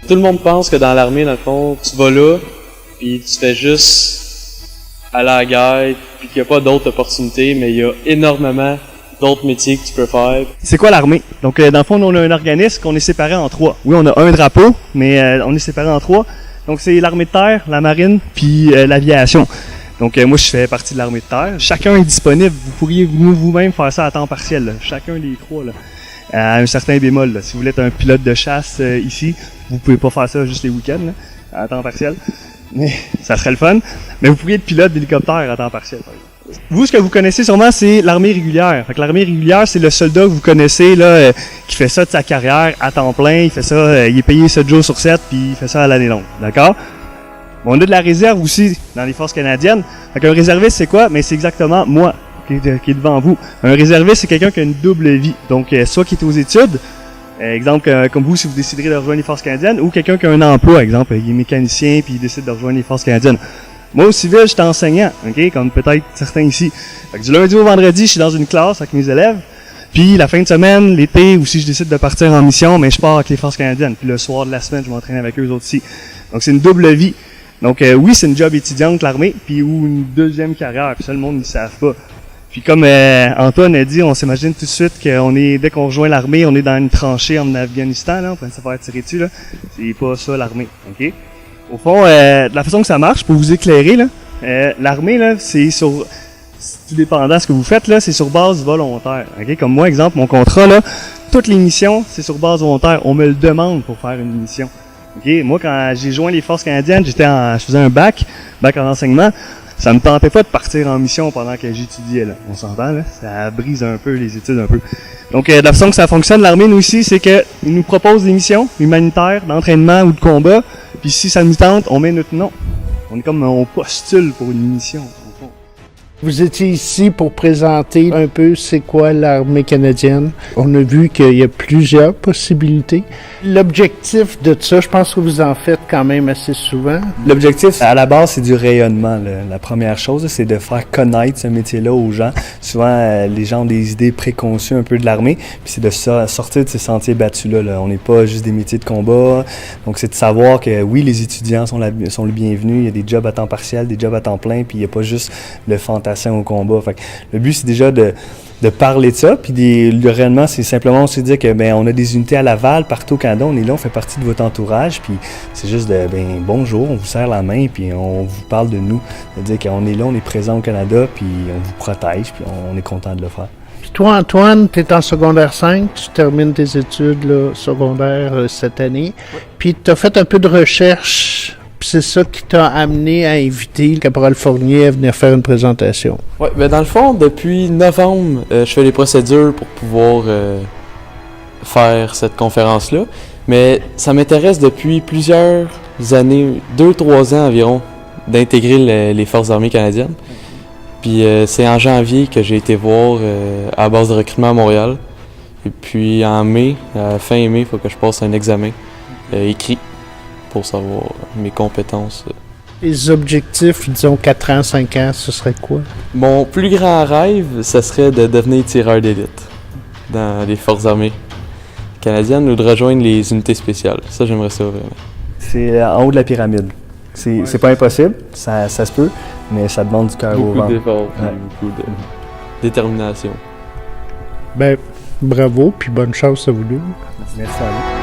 Tout le monde pense que dans l'armée, dans le fond, tu vas là, puis tu fais juste aller à la guerre, puis qu'il n'y a pas d'autres opportunités, mais il y a énormément d'autres métiers que tu peux faire. C'est quoi l'armée? Donc, dans le fond, on a un organisme qu'on est séparé en 3. Oui, on a un drapeau, mais on est séparé en 3. Donc, c'est l'armée de terre, la marine, puis l'aviation. Donc, moi, je fais partie de l'armée de terre. Chacun est disponible. Vous pourriez vous-même faire ça à temps partiel, là. Chacun des 3, là. À un certain bémol, là. Si vous voulez être un pilote de chasse ici, vous pouvez pas faire ça juste les week-ends, là, à temps partiel. Mais ça serait le fun. Mais vous pourriez être pilote d'hélicoptère à temps partiel, par exemple. Vous, ce que vous connaissez sûrement, c'est l'armée régulière. Fait que l'armée régulière, c'est le soldat que vous connaissez, là, qui fait ça de sa carrière à temps plein. Il fait ça, il est payé 7 jours sur 7, puis il fait ça à l'année longue. D'accord? Bon, on a de la réserve aussi dans les forces canadiennes. Fait qu'un réserviste, c'est quoi? Mais c'est exactement moi qui est devant vous. Un réserviste, c'est quelqu'un qui a une double vie. Donc, soit qui est aux études, exemple, comme vous, si vous déciderez de rejoindre les forces canadiennes, ou quelqu'un qui a un emploi, exemple, il est mécanicien puis il décide de rejoindre les forces canadiennes. Moi, au civil, j'étais enseignant, ok, comme peut-être certains ici. Fait que du lundi au vendredi, je suis dans une classe avec mes élèves. Puis la fin de semaine, l'été, ou si je décide de partir en mission, mais je pars avec les forces canadiennes. Puis le soir de la semaine, je m'entraîne avec eux autres aussi. Donc c'est une double vie. Donc oui, c'est une job étudiante, l'armée, puis ou une deuxième carrière. Puis ça, le monde ne le savent pas. Puis comme Antoine a dit, on s'imagine tout de suite qu'on est, dès qu'on rejoint l'armée, on est dans une tranchée en Afghanistan, là, on peut se faire tirer dessus, là. C'est pas ça l'armée, ok? Au fond, de la façon que ça marche, pour vous éclairer, là, l'armée, là, c'est tout dépendant de ce que vous faites, là, c'est sur base volontaire, ok? Comme moi, exemple, mon contrat, là, toutes les missions, c'est sur base volontaire. On me le demande pour faire une mission. Ok? Moi, quand j'ai joint les forces canadiennes, je faisais un bac en enseignement. Ça me tentait pas de partir en mission pendant que j'étudiais, là. On s'entend, là? Ça brise un peu les études, un peu. Donc, de la façon que ça fonctionne, l'armée, nous, ici, c'est qu'ils nous proposent des missions humanitaires, d'entraînement ou de combat. Puis si ça nous tente, on met notre nom. On postule pour une mission. Vous étiez ici pour présenter un peu c'est quoi l'armée canadienne. On a vu qu'il y a plusieurs possibilités. L'objectif de ça, je pense que vous en faites quand même assez souvent. L'objectif, à la base, c'est du rayonnement. Là. La première chose, c'est de faire connaître ce métier-là aux gens. Souvent, les gens ont des idées préconçues un peu de l'armée, puis c'est de sortir de ces sentiers battus-là. Là. On n'est pas juste des métiers de combat. Donc, c'est de savoir que, oui, les étudiants sont le bienvenu. Il y a des jobs à temps partiel, des jobs à temps plein, puis il n'y a pas juste le fantasme au combat. Fait que le but, c'est déjà de parler de ça, puis réellement, c'est simplement se dire que on a des unités à Laval, partout au Canada, on est là, on fait partie de votre entourage, puis c'est juste bonjour, on vous serre la main, puis on vous parle de nous, de dire qu'on est là, on est présent au Canada, puis on vous protège, puis on est content de le faire. Puis toi, Antoine, tu es en secondaire 5, tu termines tes études là, secondaires cette année, puis tu as fait un peu de recherche. Puis c'est ça qui t'a amené à inviter le caporal Fournier à venir faire une présentation. Oui, dans le fond, depuis novembre, je fais les procédures pour pouvoir faire cette conférence-là. Mais ça m'intéresse depuis plusieurs années, 2-3 ans environ, d'intégrer les Forces armées canadiennes. Puis c'est en janvier que j'ai été voir à la base de recrutement à Montréal. Et puis en mai, fin mai, il faut que je passe un examen écrit pour savoir mes compétences. Les objectifs, disons 4 ans, 5 ans, ce serait quoi? Mon plus grand rêve, ce serait de devenir tireur d'élite dans les Forces armées canadiennes ou de rejoindre les unités spéciales. Ça, j'aimerais ça vraiment. C'est en haut de la pyramide. C'est pas impossible, ça se peut, mais ça demande du cœur au ventre. Beaucoup d'efforts, beaucoup de détermination. Bravo, puis bonne chance à vous deux. Merci à vous.